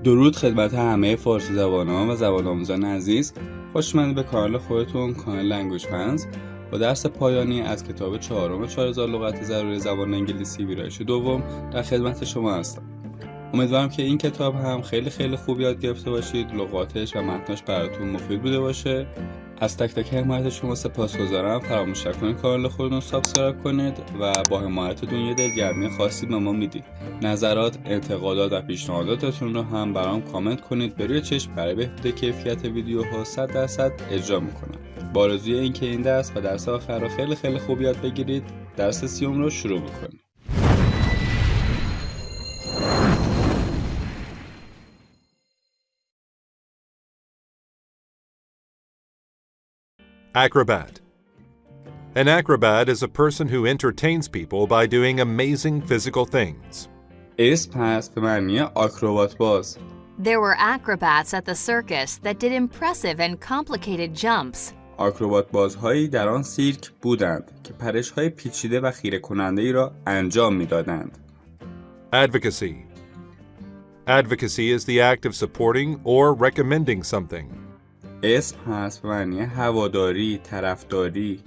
درود خدمت همه فارسی زبانان و زبان آموزان عزیز. خوش اومدید به کانال خودتون، کانال لنگویج فنز، با درس پایانی از کتاب 4000 لغت ضروری زبان انگلیسی ویرایش دوم در خدمت شما هستم. امیدوارم که این کتاب هم خیلی خوب یاد گرفته باشید، لغاتش و متنش براتون مفید بوده باشه. از تک تک حمایت شما سپاسگزارم. فراموش نکنید کانال خودتون رو سابسکرایب کنید و با حمایتتون یه دلگرمی خاصی به ما میدید. نظرات، انتقادات و پیشنهاداتتون رو هم برام کامنت کنید. به روی چشم برای بهبود کیفیت ویدیوها 100% اجرا میکنم. با آرزوی اینکه این درس و درس آخر رو خیلی خوب یاد بگیرید، درس 30 رو شروع میکنیم. Acrobat. An acrobat is a person who entertains people by doing amazing physical things. اسم هست به معنی آکروبات باز. There were acrobats at the circus that did impressive and complicated jumps. آکروبات بازهایی در آن سیرک بودند که پرش‌های پیچیده و خیره کننده ای را انجام می‌دادند. Advocacy. Advocacy is the act of supporting or recommending something. اسم هست به معنی هواداری، طرفداری.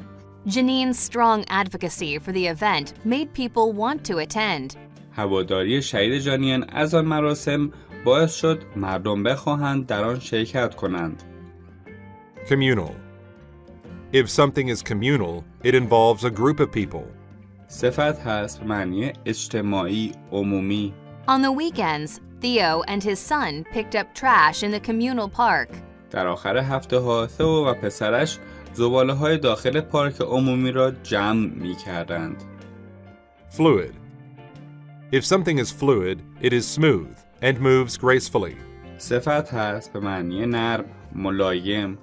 Janine's strong advocacy for the event made people want to attend. هواداری شدید جانین از آن مراسم باعث شد مردم بخواهند در آن شرکت کنند. Communal. If something is communal, it involves a group of people. صفت هست به معنی اجتماعی، عمومی. On the weekends, Theo and his son picked up trash in the communal park. در آخر هفته ها ثئو و پسرش زباله های داخل پارک عمومی را جمع می کردند. Fluid. If something is fluid, it is smooth and moves gracefully. صفت هست به معنی نرم، ملایم.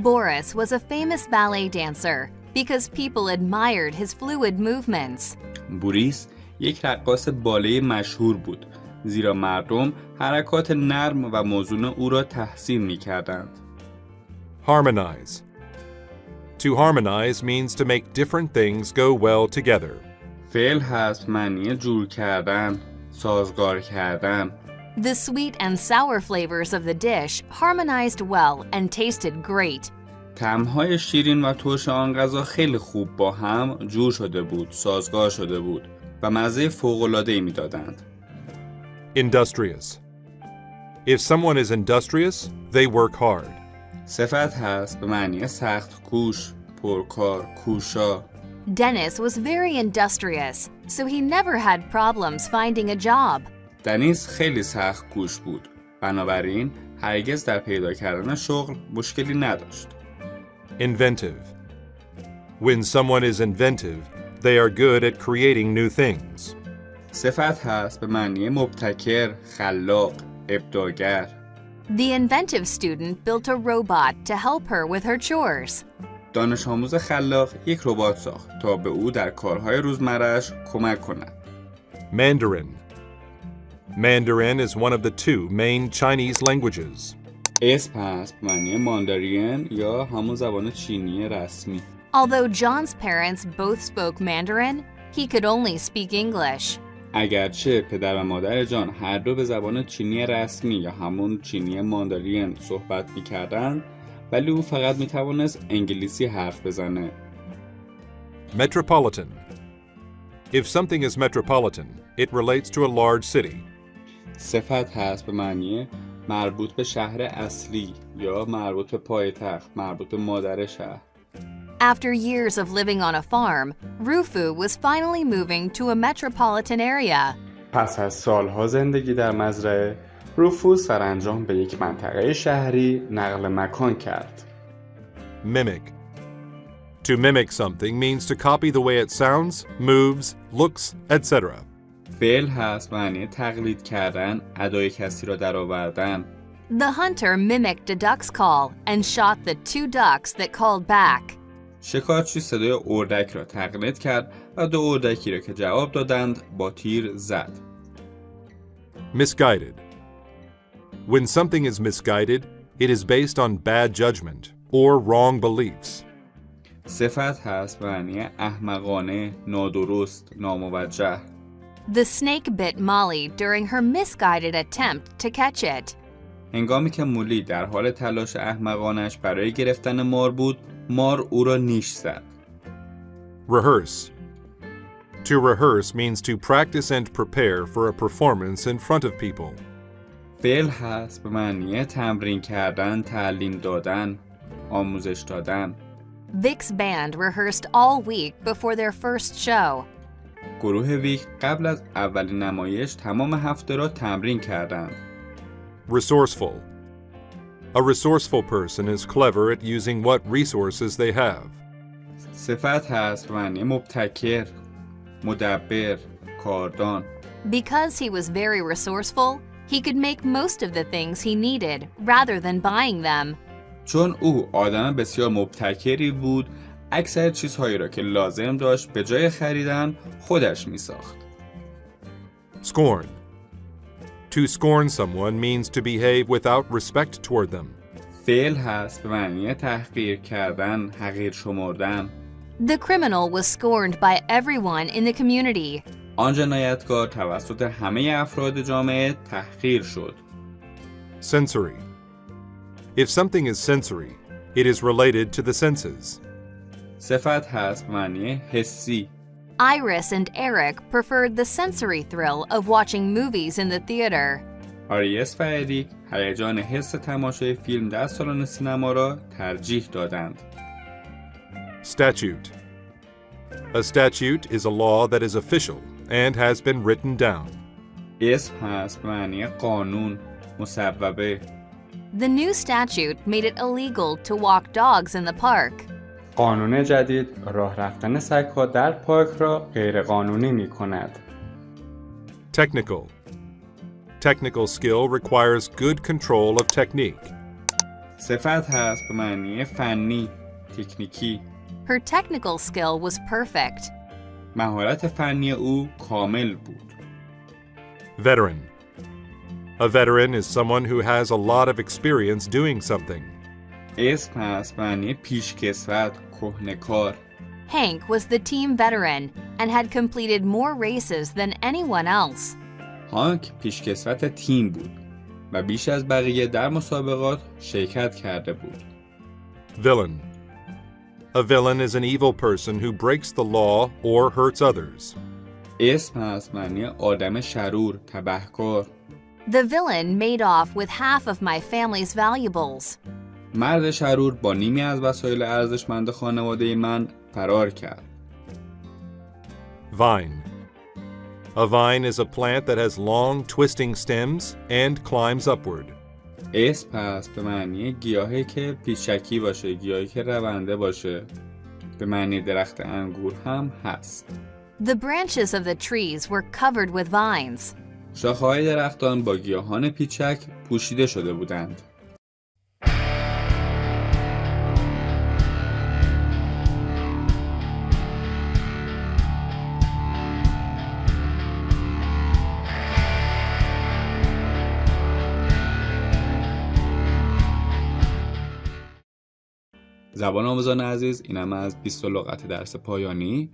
Boris was a famous ballet dancer because people admired his fluid movements. بوریس یک رقاص باله‌ای مشهور بود زیرا مردم حرکات نرم و موزون او را تحسین می کردند. Harmonize. To harmonize means to make different things go well together. فعل هست معنی جور کردن، سازگار کردن. The sweet and sour flavors of the dish harmonized well and tasted great. طعم‌های شیرین و ترش آن غذا خیلی خوب با هم جور شده بود، سازگار شده بود و مزه فوق‌العاده‌ای می‌دادند. Industrious. If someone is industrious, they work hard. صفت هست به معنی سخت کوش، پرکار، کوشا. Dennis was very industrious, so he never had problems finding a job. دنیس خیلی سخت کوش بود، بنابراین هرگز در پیدا کردن شغل مشکلی نداشت. Inventive. When someone is inventive, they are good at creating new things. صفت هست به معنی مبتکر، خلاق، ابداعگر. The inventive student built a robot to help her with her chores. دانش آموز خلاق یک ربات ساخت تا به او در کارهای روزمره‌اش کمک کند. Mandarin. Mandarin is one of the two main Chinese languages. اسم هست به معنی ماندارین یا همون زبان چینی رسمی. Although John's parents both spoke Mandarin, he could only speak English. اگرچه پدر و مادر جان هر دو به زبان چینی رسمی یا همون چینی ماندارین صحبت می‌کردند، ولی او فقط می‌توانست انگلیسی حرف بزنه. Metropolitan. If something is metropolitan, it relates to a large city. صفت هست به معنی مربوط به شهر اصلی یا مربوط به پایتخت، مربوط به مادر شهر. After years of living on a farm, Rufu was finally moving to a metropolitan area. پس از سالها زندگی در مزرعه، روفوس سرانجام به یک منطقه شهری نقل مکان کرد. Mimic. To mimic something means to copy the way it sounds, moves, looks, etc. فعل هست معنی تقلید کردن، ادای کسی را درآوردن. The hunter mimicked a duck's call and shot the two ducks that called back. شکارچی صدای اردک را تقلید کرد و دو اردکی را که جواب دادند با تیر زد. Misguided. When something is misguided, it is based on bad judgment or wrong beliefs. صفت هست معنی احمقانه، نادرست، ناموجه. The snake bit Molly during her misguided attempt to catch it. هنگامی که مولی در حال تلاش احمقانش برای گرفتن مار بود، مار او را نیش زد. Rehearse. To rehearse means to practice and prepare for a performance in front of people. فعل هست به معنی تمرین کردن، تعلیم دادن، آموزش دادن. Vic's band rehearsed all week before their first show. گروه ویک قبل از اولین نمایش تمام هفته را تمرین کردند. Resourceful. A resourceful person is clever at using what resources they have. صفت هست به معنی مبتکر، مدبر، کاردان. Because he was very resourceful, he could make most of the things he needed rather than buying them. چون او آدم بسیار مبتکری بود، اکثر چیزهایی را که لازم داشت به جای خریدن خودش می ساخت. Scorn. To scorn someone means to behave without respect toward them. فعل هست به معنی تحقیر کردن، حقیر شمردن. The criminal was scorned by everyone in the community. آن جنایتکار توسط همه افراد جامعه تحقیر شد. Sensory. If something is sensory, it is related to the senses. صفت هست به معنی حسی. Iris and Eric preferred the sensory thrill of watching movies in the theater. آریس و اریک هیجان حس تماشای فیلم در سالن سینما را ترجیح دادند. Statute. A statute is a law that is official and has been written down. اسم هست به معنی قانون، مصوبه. The new statute made it illegal to walk dogs in the park. قانون جدید راه رفتن سگ‌ها در پارک را غیرقانونی می‌کند. Technical. Technical skill requires good control of technique. صفت هست به معنی فنی، تکنیکی. Her technical skill was perfect. مهارت فنی او کامل بود. Veteran. A veteran is someone who has a lot of experience doing something. اسم هست به معنی پیشکسوت، کهنه‌کار. Hank was the team veteran and had completed more races than anyone else. هانک پیشکسوت تیم بود و بیش از بقیه در مسابقات شرکت کرده بود. Villain. A villain is an evil person who breaks the law or hurts others. اسم هست معنی آدم شرور، تبهکار. The villain made off with half of my family's valuables. مرد شرور با نیمی از وسایل ارزشمند خانواده من فرار کرد. Vine. A vine is a plant that has long, twisting stems and climbs upward. اسم هست به معنی گیاهی که پیچکی باشه، گیاهی که رونده باشه. به معنی درخت انگور هم هست. The branches of the trees were covered with vines. شاخه‌های درختان با گیاهان پیچک پوشیده شده بودند. زبان آموزان عزیز، اینم از 20 لغت درس پایانی.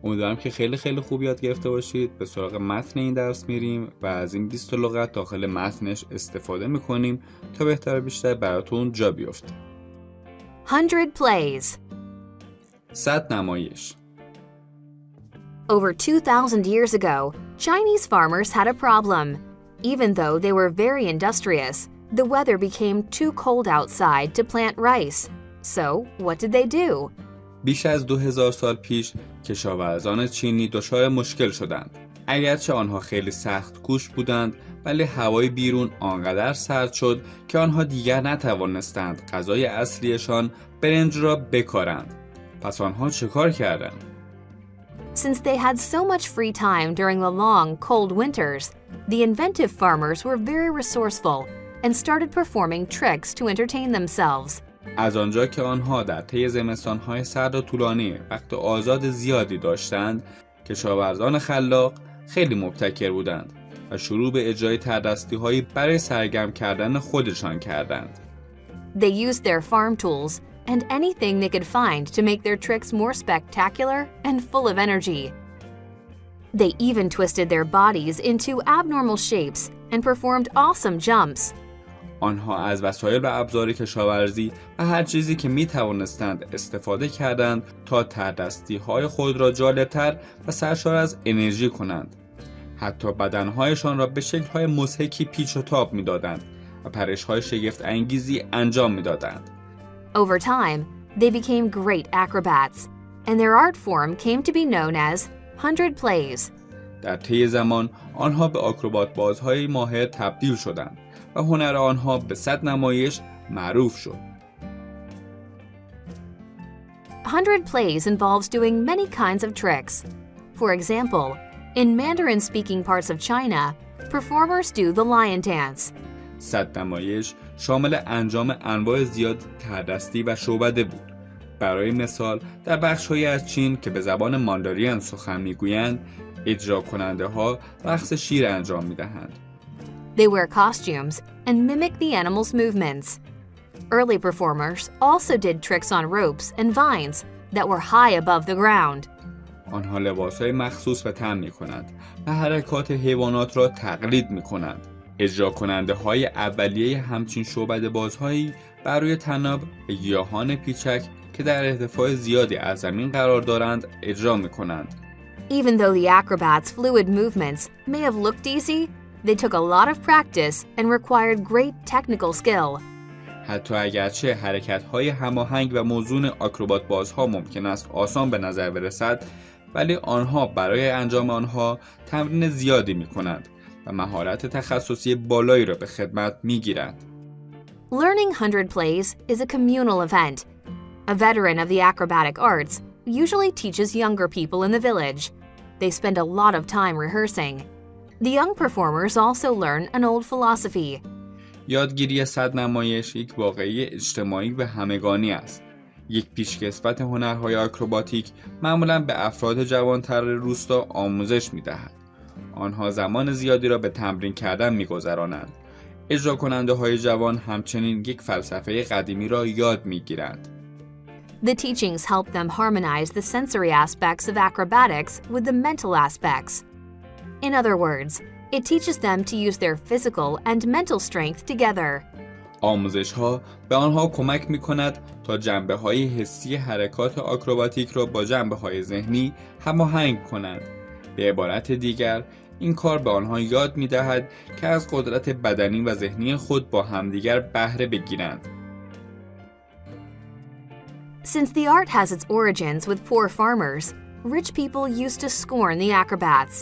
امیدوارم که خیلی خوب یاد گرفته باشید. به سراغ متن این درس میریم و از این 20 لغت داخل متنش استفاده میکنیم تا بهتر و بیشتر براتون جا بیفته. 100 plays. 100 نمایش. Over 2,000 years ago, Chinese farmers had a problem. Even though they were very industrious, the weather became too cold outside to plant rice. So, what did they do? بیش از 2000 سال پیش کشاورزان چینی دچار مشکل شدند. اگرچه آنها خیلی سخت کوش بودند، ولی هوای بیرون آنقدر سرد شد که آنها دیگر نتوانستند غذای اصلیشان برنج را بکارند. پس آنها چه کار کردند؟ Since they had so much free time during the long, cold winters, the inventive farmers were very resourceful and started performing tricks to entertain themselves. از آنجا که آنها در طی زمستان‌های سرد و طولانی وقت آزاد زیادی داشتند، کشاورزان خلاق خیلی مبتکر بودند و شروع به اجرای تردستی‌هایی برای سرگرم کردن خودشان کردند. They used their farm tools and anything they could find to make their tricks more spectacular and full of energy. They even twisted their bodies into abnormal shapes and performed awesome jumps. آنها از وسایل و ابزار کشاورزی و هر چیزی که می توانستند استفاده کردند تا تردستی‌های خود را جالبتر و سرشار از انرژی کنند. حتی بدنهایشان را به شکل‌های مضحکی پیچ و تاب می‌دادند و پرش‌های شگفت انگیزی انجام می‌دادند. Over time, they became great acrobats, and their art form came to be known as 100 plays. در طی زمان آنها به آکروبات بازهای ماهر تبدیل شدند و هنر آنها به 100 نمایش معروف شد. 100 plays involves doing many kinds of tricks. For example, in Mandarin-speaking parts of China, performers do the lion dance. 100 نمایش شامل انجام انواع زیاد تردستی و شعبده بود. برای مثال، در بخش‌هایی از چین که به زبان ماندارین سخن می‌گویند، اجرا کننده ها رقص شیر انجام می‌دهند. They wear costumes and mimic the animals' movements. Early performers also did tricks on ropes and vines that were high above the ground. آنها لباس‌های مخصوص به تن می‌کنند و حرکات حیوانات را تقلید می‌کنند. اجرا کننده های اولیه همچین شعبده بازهایی بر روی طناب به گیاهان پیچک که در ارتفاع زیادی از زمین قرار دارند اجرا می‌کنند. Even though the acrobats' fluid movements may have looked easy, they took a lot of practice and required great technical skill. حتی اگرچه حرکت‌های هماهنگ و موزون آکروبات بازها ممکن است آسان به نظر برسد، ولی آنها برای انجام آنها تمرین زیادی می‌کنند و مهارت تخصصی بالایی را به خدمت می‌گیرند. Learning 100 plays is a communal event. A veteran of the acrobatic arts usually teaches younger people in the village. They spend a lot of time rehearsing. The young performers also learn an old philosophy. یادگیری 100 نمایش یک واقعه اجتماعی و همگانی است. یک پیشکسوت هنرهای آکروباتیک معمولاً به افراد جوانتر روستا آموزش می‌دهد. آنها زمان زیادی را به تمرین کردن می‌گذرانند. اجرا کننده های جوان همچنین یک فلسفه قدیمی را یاد می‌گیرند. The teachings help them harmonize the sensory aspects of acrobatics with the mental aspects. In other words, it teaches them to use their physical and mental strength together. آموزش‌ها به آنها کمک می‌کند تا جنبه‌های حسی حرکات آکروباتیک را با جنبه‌های ذهنی هماهنگ کنند. به عبارت دیگر، این کار به آنها یاد می‌دهد که از قدرت بدنی و ذهنی خود با همدیگر بهره بگیرند. Since the art has its origins with poor farmers, rich people used to scorn the acrobats.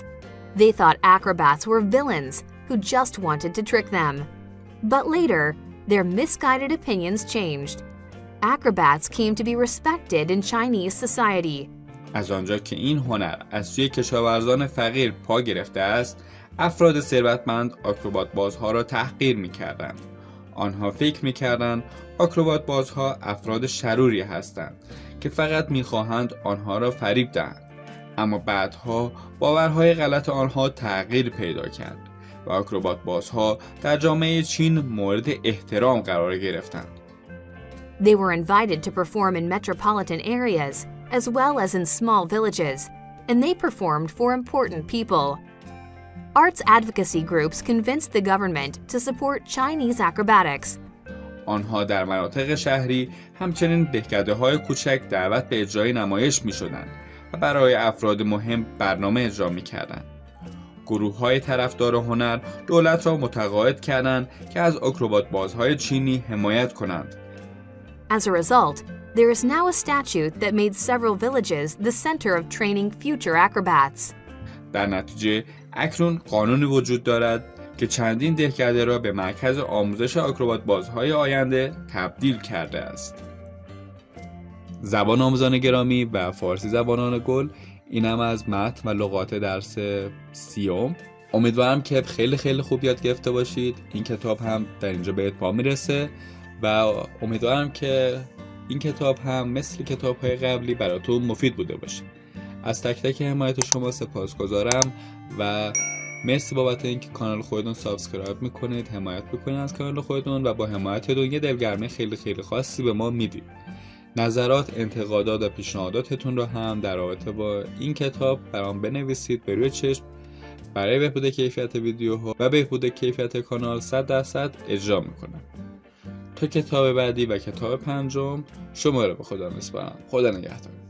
They thought acrobats were villains who just wanted to trick them. But later, their misguided opinions changed. Acrobats came to be respected in Chinese society. از آنجا که این هنر از سوی کشاورزان فقیر پا گرفته است، افراد ثروتمند آکروبات بازها را تحقیر می‌کردند. آنها فکر می‌کردند آکروبات بازها افراد شروری هستند که فقط می‌خواهند آنها را فریب دهند. اما بعدها باورهای غلط آنها تغییر پیدا کرد و آکروبات بازها در جامعه چین مورد احترام قرار گرفتند. They were invited to perform in metropolitan areas as well as in small villages, and they performed for important people. Arts advocacy groups convinced the government to support Chinese acrobatics. آنها در مناطق شهری همچنین دهکده‌های کوچک دعوت به اجرای نمایش می‌شدند و برای افراد مهم برنامه اجرا می‌کردند. گروه‌های طرفدار هنر دولت را متقاعد کردند که از آکروبات بازهای چینی حمایت کنند. As a result, there is now a statute that made several villages the center of training future acrobats. در نتیجه اکنون قانونی وجود دارد که چندین دهکده را به مرکز آموزش آکروبات بازهای آینده تبدیل کرده است. زبان آموزان گرامی و فارسی زبانان گل، اینم از متن و لغات درس 30. امیدوارم که خیلی خوب یاد گرفته باشید. این کتاب هم در اینجا بهت پا میرسه و امیدوارم که این کتاب هم مثل کتاب‌های قبلی براتون مفید بوده باشه. از تک تک حمایت شما سپاسگزارم و مرسی بابت اینکه کانال خودتون سابسکرایب میکنید، حمایت میکنید از کانال خودتون و با حمایتتون یه دلگرمی خیلی خاصی به ما میدید. نظرات، انتقادات و پیشنهاداتتون رو هم در رابطه با این کتاب برام بنویسید به روی چشم. برای بهبود کیفیت ویدیوها و بهبود کیفیت کانال 100% اجرا میکنم. تا کتاب بعدی و کتاب پنجم شما رو به خدا میسپارم. خدا نگهدار.